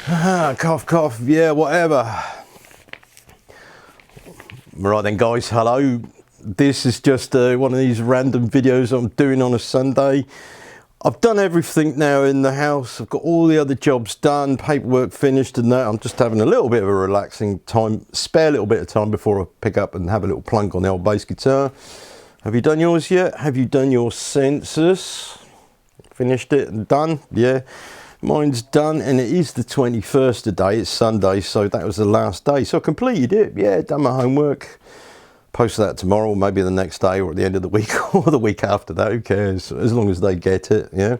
Cough, cough, yeah, whatever. Right then, guys, hello. This is just one of these random videos I'm doing on a Sunday. I've done everything now in the house. I've got all the other jobs done, paperwork finished and that. I'm just having a little bit of a relaxing time, spare little bit of time before I pick up and have a little plunk on the old bass guitar. Have you done yours yet? Have you done your census? Finished it and done? Yeah. Mine's done, and it is the 21st today. It's Sunday, so that was the last day. So I completed it. Yeah, done my homework. Post that tomorrow, or maybe the next day, or at the end of the week, or the week after that. Who cares? As long as they get it, yeah.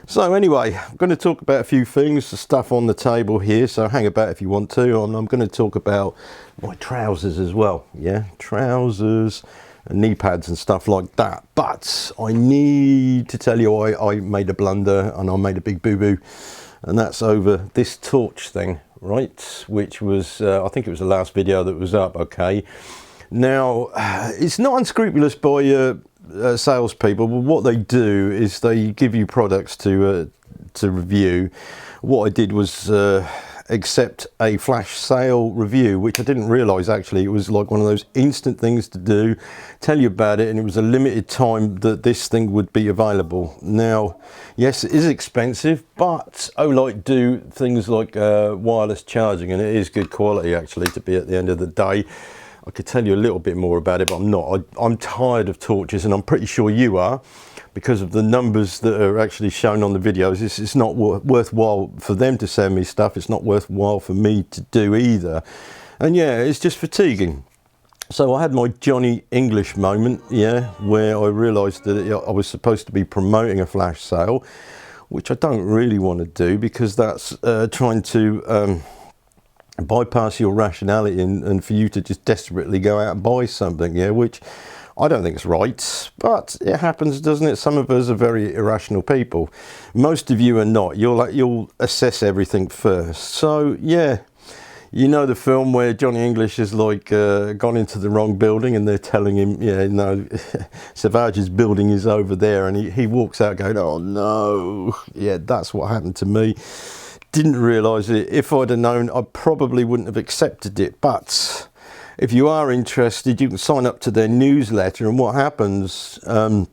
So anyway, I'm going to talk about a few things, the stuff on the table here. So hang about if you want to. And I'm going to talk about my trousers as well. Yeah, trousers. And knee pads and stuff like that. But I need to tell you I made a blunder and I made a big boo-boo, and that's over this torch thing, right? Which was I think it was the last video that was up. Okay, now it's not unscrupulous by salespeople, but what they do is they give you products to review. What I did was accept a flash sale review, which I didn't realize actually it was like one of those instant things to do, tell you about it, and it was a limited time that this thing would be available. Now yes, it is expensive, but Olight do things like wireless charging, and it is good quality actually to be at the end of the day. I could tell you a little bit more about it, but I'm not. I'm tired of torches, and I'm pretty sure you are, because of the numbers that are actually shown on the videos. It's not worthwhile for them to send me stuff. It's not worthwhile for me to do either. And yeah, it's just fatiguing. So I had my Johnny English moment, yeah, where I realised that I was supposed to be promoting a flash sale, which I don't really want to do, because that's trying to bypass your rationality and for you to just desperately go out and buy something, yeah, which I don't think it's right, but it happens, doesn't it? Some of us are very irrational people. Most of you are not. You'll assess everything first. So yeah, you know the film where Johnny English is like gone into the wrong building, and they're telling him, yeah, no, Savage's building is over there, and he walks out going, oh no. Yeah, that's what happened to me. Didn't realise it. If I'd have known, I probably wouldn't have accepted it. But if you are interested, you can sign up to their newsletter, and what happens, and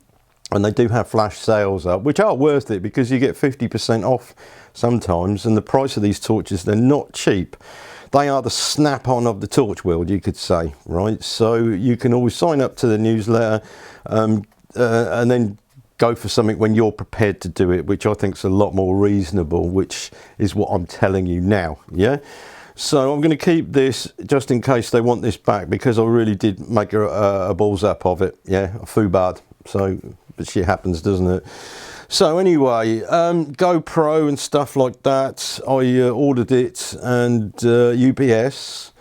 they do have flash sales up, which are worth it, because you get 50% off sometimes, and the price of these torches, they're not cheap. They are the snap-on of the torch world, you could say, right? So you can always sign up to the newsletter and then go for something when you're prepared to do it, which I think is a lot more reasonable, which is what I'm telling you now, yeah? So I'm going to keep this just in case they want this back, because I really did make a balls up of it, yeah, a foobarred. So, but shit happens, doesn't it? So anyway, GoPro and stuff like that, I ordered it, and UPS,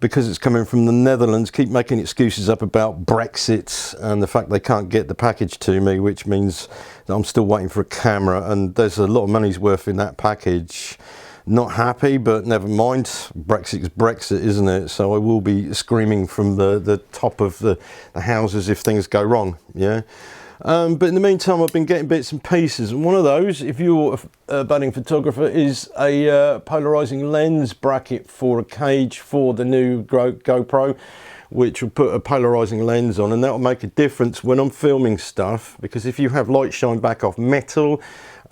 because it's coming from the Netherlands, keep making excuses up about Brexit and the fact they can't get the package to me, which means that I'm still waiting for a camera, and there's a lot of money's worth in that package. Not happy, but never mind. Brexit's Brexit, isn't it? So I will be screaming from the top of the houses if things go wrong, yeah? But in the meantime, I've been getting bits and pieces, and one of those, if you're a budding photographer, is a polarizing lens bracket for a cage for the new GoPro, which will put a polarizing lens on, and that will make a difference when I'm filming stuff, because if you have light shine back off metal,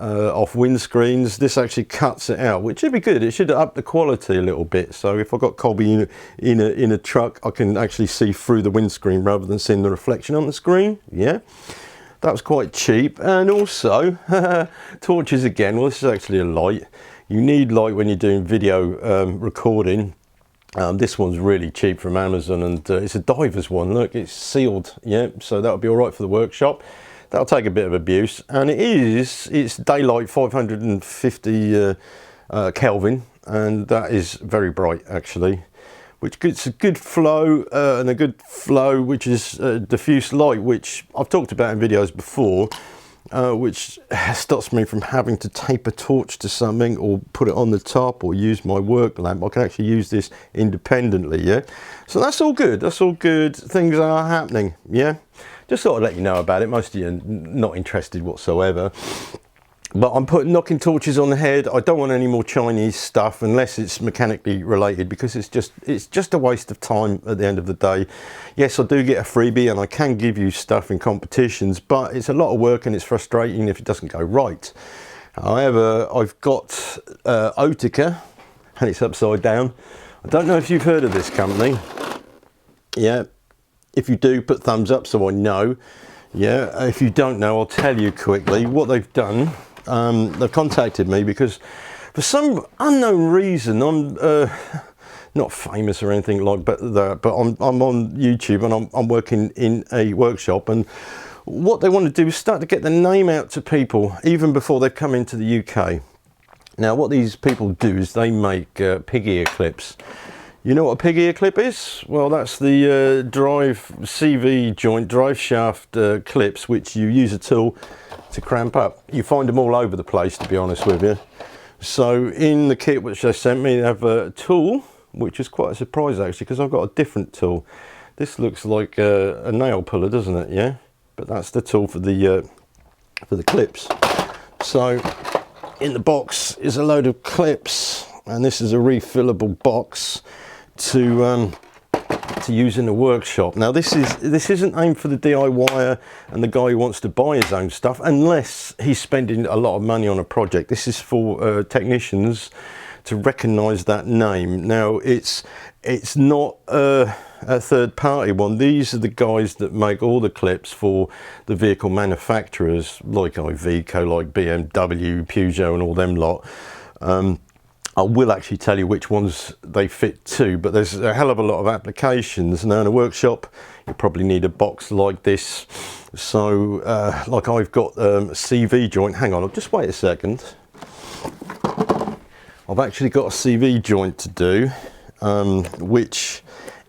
off windscreens, this actually cuts it out, which should be good. It should up the quality a little bit. So if I've got Colby in a truck, I can actually see through the windscreen rather than seeing the reflection on the screen, yeah? That was quite cheap. And also torches again. Well, this is actually a light. You need light when you're doing video recording. This one's really cheap from Amazon, and it's a diver's one. Look, it's sealed, yeah, so that'll be all right for the workshop. That'll take a bit of abuse, and it's daylight 550 Kelvin, and that is very bright actually, which gets a good flow, and a good flow which is diffuse light, which I've talked about in videos before, which stops me from having to tape a torch to something or put it on the top or use my work lamp. I can actually use this independently, yeah? So that's all good, that's all good. Things are happening, yeah? Just thought I'd let you know about it. Most of you are not interested whatsoever. But I'm knocking torches on the head. I don't want any more Chinese stuff unless it's mechanically related, because it's just a waste of time at the end of the day. Yes, I do get a freebie and I can give you stuff in competitions, but it's a lot of work and it's frustrating if it doesn't go right. However, I've got Otica, and it's upside down. I don't know if you've heard of this company. Yeah, if you do, put thumbs up so I know. Yeah, if you don't know, I'll tell you quickly what they've done. They've contacted me because for some unknown reason I'm not famous or anything like that, but I'm on YouTube and I'm working in a workshop, and what they want to do is start to get the name out to people even before they've come into the UK. Now what these people do is they make pig ear clips. You know what a pig ear clip is? Well, that's the drive CV joint, drive shaft clips, which you use a tool to cramp up. You find them all over the place, to be honest with you. So in the kit which they sent me, they have a tool, which is quite a surprise actually, because I've got a different tool. This looks like a nail puller, doesn't it? Yeah, but that's the tool for the clips. So in the box is a load of clips, and this is a refillable box to use in the workshop. Now this isn't aimed for the DIYer and the guy who wants to buy his own stuff, unless he's spending a lot of money on a project. This is for technicians to recognize that name. Now it's not a third party one. These are the guys that make all the clips for the vehicle manufacturers like Iveco, like BMW, Peugeot and all them lot. I will actually tell you which ones they fit to, but there's a hell of a lot of applications. Now in a workshop you probably need a box like this. So like I've got a CV joint. Hang on, I'll just wait a second. I've actually got a CV joint to do, which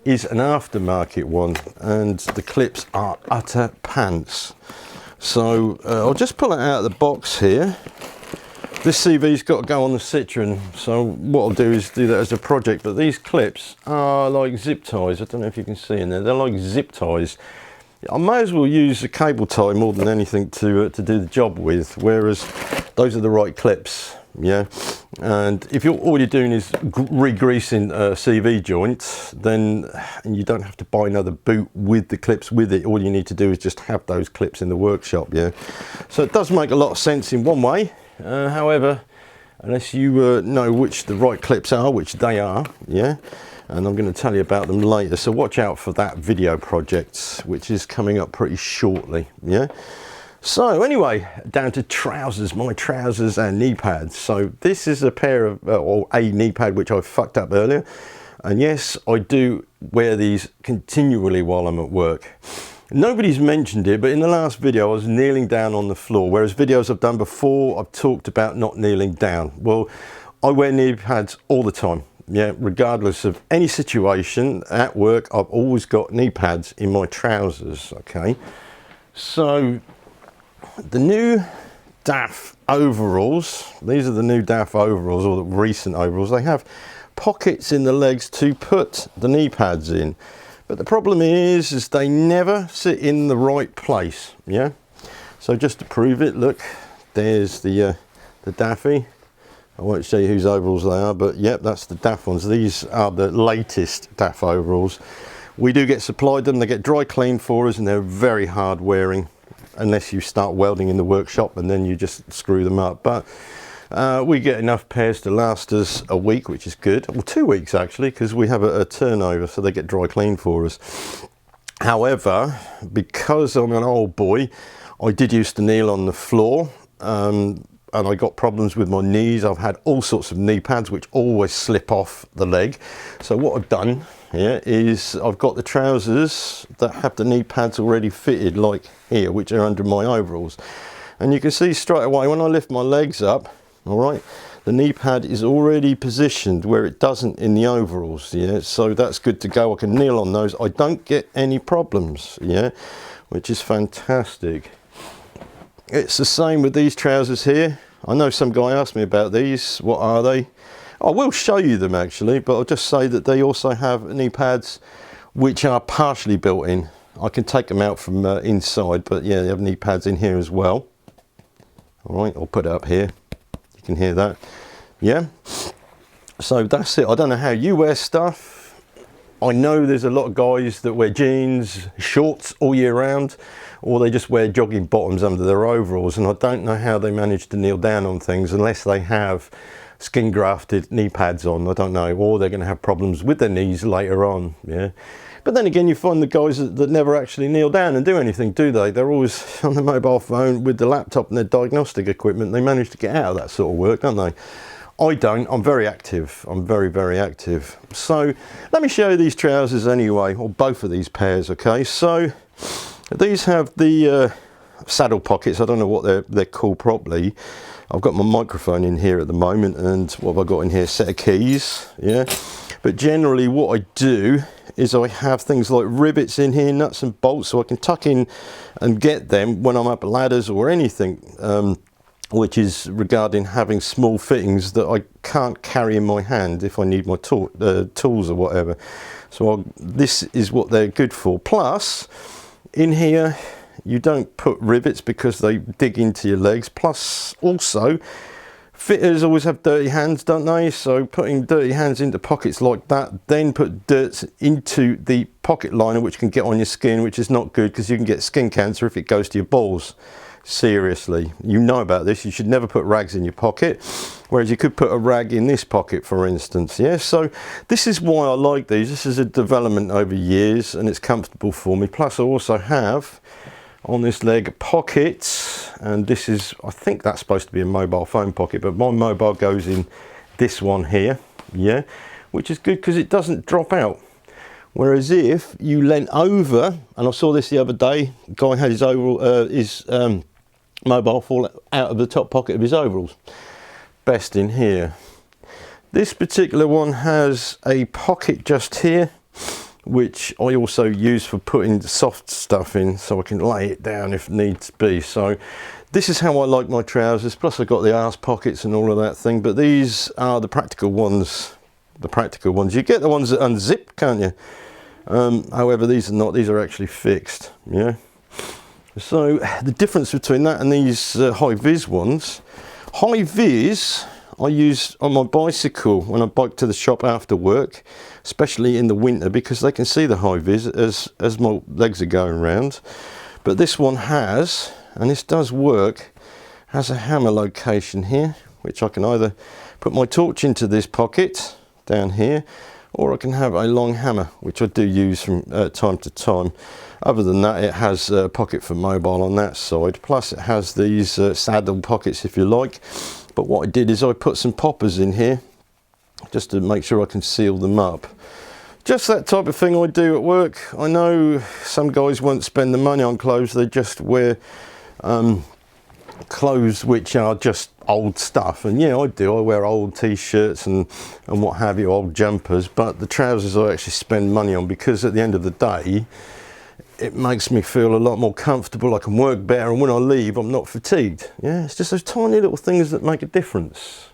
is an aftermarket one, and the clips are utter pants. So I'll just pull it out of the box here. This CV's got to go on the Citroen, so what I'll do is do that as a project. But these clips are like zip ties. I don't know if you can see in there. They're like zip ties. I may as well use a cable tie more than anything to do the job with, whereas those are the right clips. Yeah, and if all you're doing is re-greasing a CV joint, then you don't have to buy another boot with the clips with it. All you need to do is just have those clips in the workshop. Yeah, so it does make a lot of sense in one way. However, unless you know which the right clips are, which they are, yeah, and I'm going to tell you about them later, so watch out for that video project, which is coming up pretty shortly. Yeah, so anyway, down to trousers, my trousers and knee pads. So this is a pair of or a knee pad which I fucked up earlier, and yes, I do wear these continually while I'm at work. Nobody's mentioned it, but in the last video I was kneeling down on the floor, whereas videos I've done before I've talked about not kneeling down. Well, I wear knee pads all the time. Yeah, regardless of any situation at work, I've always got knee pads in my trousers. Okay, so the new DAF overalls, these are the new DAF overalls, or the recent overalls. They have pockets in the legs to put the knee pads in. But the problem is they never sit in the right place. Yeah, so just to prove it, look, there's the Daffy. I won't show you whose overalls they are, but yep, that's the DAF ones. These are the latest DAF overalls. We do get supplied them. They get dry cleaned for us, and they're very hard wearing unless you start welding in the workshop, and then you just screw them up. But we get enough pairs to last us a week, which is good. Well, 2 weeks actually, because we have a turnover, so they get dry clean for us. However, because I'm an old boy, I did used to kneel on the floor, and I got problems with my knees. I've had all sorts of knee pads which always slip off the leg. So what I've done here is I've got the trousers that have the knee pads already fitted, like here, which are under my overalls. And you can see straight away when I lift my legs up, all right, the knee pad is already positioned where it doesn't in the overalls. Yeah, so that's good to go. I can kneel on those. I don't get any problems. Yeah, which is fantastic. It's the same with these trousers here. I know some guy asked me about these. What are they? I will show you them actually, but I'll just say that they also have knee pads which are partially built in. I can take them out from inside, but yeah, they have knee pads in here as well. All right, I'll put it up here. You can hear that. Yeah. So that's it. I don't know how you wear stuff. I know there's a lot of guys that wear jeans, shorts all year round, or they just wear jogging bottoms under their overalls, and I don't know how they manage to kneel down on things unless they have skin grafted knee pads on. I don't know, or they're going to have problems with their knees later on. Yeah. But then again, you find the guys that never actually kneel down and do anything, do they? They're always on the mobile phone with the laptop and their diagnostic equipment. They manage to get out of that sort of work, don't they? I don't. I'm very active. I'm very, very active. So let me show you these trousers anyway, or both of these pairs, okay? So these have the saddle pockets. I don't know what they're called properly. I've got my microphone in here at the moment, and what have I got in here? A set of keys, yeah. But generally what I do is I have things like rivets in here, nuts and bolts, so I can tuck in and get them when I'm up ladders or anything, which is regarding having small fittings that I can't carry in my hand if I need my tools or whatever. So this is what they're good for. Plus, in here, you don't put rivets because they dig into your legs. Plus, also, fitters always have dirty hands, don't they? So putting dirty hands into pockets like that, then put dirt into the pocket liner, which can get on your skin, which is not good because you can get skin cancer if it goes to your balls. Seriously, you know about this. You should never put rags in your pocket, whereas you could put a rag in this pocket, for instance. Yeah, so this is why I like these. This is a development over years, and it's comfortable for me. Plus I also have on this leg pockets, and this is, I think that's supposed to be a mobile phone pocket, but my mobile goes in this one here, yeah, which is good because it doesn't drop out. Whereas if you leant over, and I saw this the other day, the guy had his overall, mobile fall out of the top pocket of his overalls. Best in here. This particular one has a pocket just here, which I also use for putting the soft stuff in, so I can lay it down if needs be. So this is how I like my trousers. Plus I've got the arse pockets and all of that thing, but these are the practical ones. The practical ones. You get the ones that unzip, can't you? However, these are not. These are actually fixed. Yeah. So the difference between that and these high vis ones, high vis I use on my bicycle when I bike to the shop after work, especially in the winter, because they can see the high vis as my legs are going around. But this one has, and this does work, has a hammer location here, which I can either put my torch into this pocket down here, or I can have a long hammer, which I do use from time to time. Other than that, it has a pocket for mobile on that side, plus it has these saddle pockets if you like. But what I did is I put some poppers in here just to make sure I can seal them up. Just that type of thing I do at work. I know some guys won't spend the money on clothes, they just wear clothes which are just old stuff, and yeah, I do. I wear old t-shirts and what have you, old jumpers, but the trousers I actually spend money on, because at the end of the day it makes me feel a lot more comfortable. I can work better, and when I leave I'm not fatigued. Yeah, it's just those tiny little things that make a difference.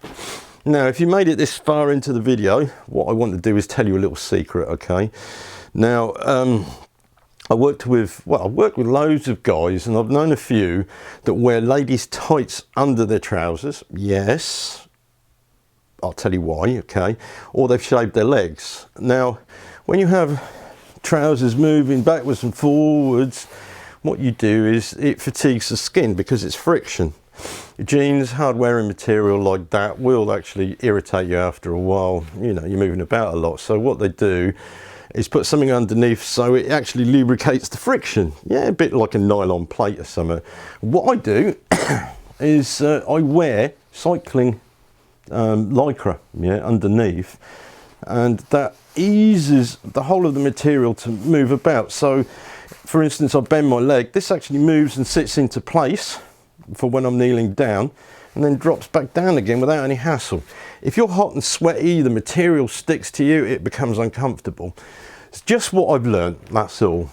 Now, if you made it this far into the video, what I want to do is tell you a little secret, okay? Now, I worked with loads of guys, and I've known a few that wear ladies' tights under their trousers. Yes, I'll tell you why, okay? Or they've shaved their legs. Now, when you have trousers moving backwards and forwards, what you do is it fatigues the skin because it's friction. Jeans, hard wearing material like that will actually irritate you after a while. You know, you're moving about a lot. So what they do is put something underneath so it actually lubricates the friction. Yeah, a bit like a nylon plate or something. What I do is I wear cycling lycra, yeah, underneath, and that eases the whole of the material to move about. So for instance, I bend my leg, this actually moves and sits into place for when I'm kneeling down, and then drops back down again without any hassle. If you're hot and sweaty, the material sticks to you, it becomes uncomfortable. It's just what I've learned, that's all.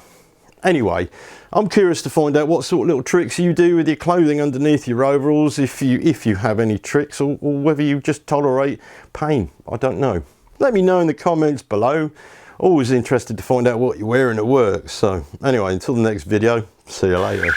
Anyway, I'm curious to find out what sort of little tricks you do with your clothing underneath your overalls, if you have any tricks, or whether you just tolerate pain. I don't know. Let me know in the comments below. Always interested to find out what you're wearing at work. So anyway, until the next video, see you later.